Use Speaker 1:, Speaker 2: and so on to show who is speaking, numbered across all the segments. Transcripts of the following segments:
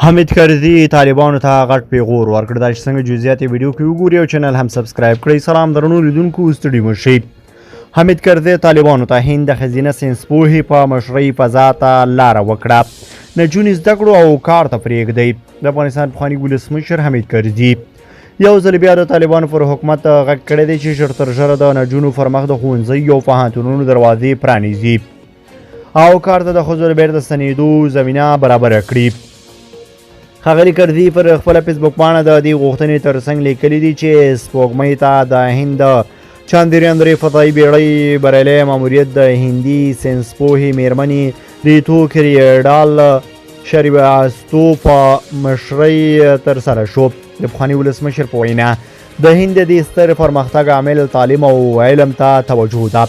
Speaker 1: حامدکرزی طالبانو ته غټ پیغور ورکړ. دا چې څنګه جزئیات ویډیو کې وګورئ او چینل هم سبسکرایب کړئ. سلام درنو لیدونکو، ستړي مه شئ. حامدکرزی طالبانو ته هند د ښځینه ساینس پوهې په مشرۍ فضا ته لاره وکړه. نجونې زده کړو او کار ته پرېږدئ. د افغانستان پخواني ولسمشر حامدکرزي یو ځل بیا د طالبانو پر حکومت غږ کړی دی چې ژر تر ژره د نجونو پر مخ د ښوونځیو او پوهنتونونو دروازې پرانیزي او کار ته د ښځو د بیرته ستنېدو زمینه برابره کړي. ښاغلي کرزي پر خپله فیسبوک پاڼه د دې غوښتنې ترڅنګ لیکلي دي چې سپوږمۍ ته د هند د چاندریان 3 فضایي بیړۍ بریالی ماموریت د هندي ساینس پوهې میرمنې ریتو کریډال شریواستو په مشرۍ ترسره شو. د پخواني ولسمشر په وینا د هند د دې ستر پرمختګ عامل تعلیم او علم ته توجه ده.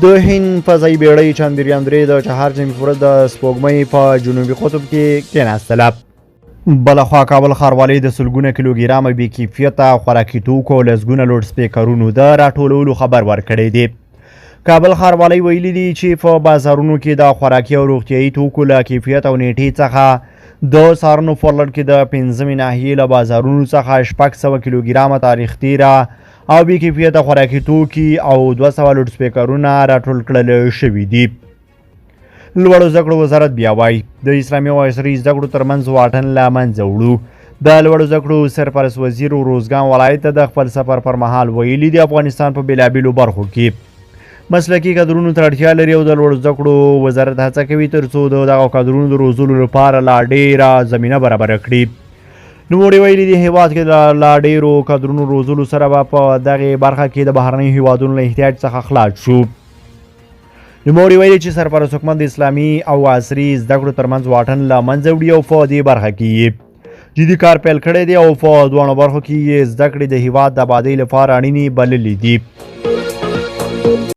Speaker 1: د هند فضایي بیړۍ چاندریان 3 د چهارشنبې په ورځ د سپوږمۍ په جنوبي قطب کې کېناستله. بلخوا کابل ښاروالۍ د سلګونه کیلوګرامه بې کیفیته خوراکي توکو او لسګونه لوډ سپیکرونو د راټولولو خبر ورکړی دی. کابل ښاروالۍ ویلي دي چې په بازارونو کې د خوراکي او روغتیایي توکو له کیفیت او نیټې څخه د څارنو په لړ کې د 5مې ناحیې له بازارونو څخه 600 کیلوګرامه تاریخ تیره او بې کیفیته خوراکي توکي او 200 لوډ سپیکرونه راټول کړل شوي دي. لوړو زده کړو وزارت بیا وایي د اسلامي او عصري زده کړو ترمنځ واټن له منځه وړو. د لوړو زده کړو سرپرست وزیر روزګان ولایت ته د خپل سفر پر مهال ویلي د افغانستان په بېلابېلو برخو کې مسلکي کادرونو ته اړتیا لري او د لوړو زده کړو وزارت هڅه کوي تر څو د دغو کادرونو د روزلو لپاره لا ډېره زمینه برابره کړي. نوموړي ویلي د هېواد کې لا ډېرو کادرونو روزلو سره به په دغې برخه کې د بهرنیو هېوادونو له احتیاج څخه خلاص شو. نوموړي ویلي چې سرپرست حکومت د اسلامي او عصري زده کړو ترمنځ واټن له منځه وړي او په دې برخه کې یې جدي کار پیل کړی دی او په دواړو برخو کې یې زده کړې د هېواد د ابادۍ لپاره اړینې بللې دي.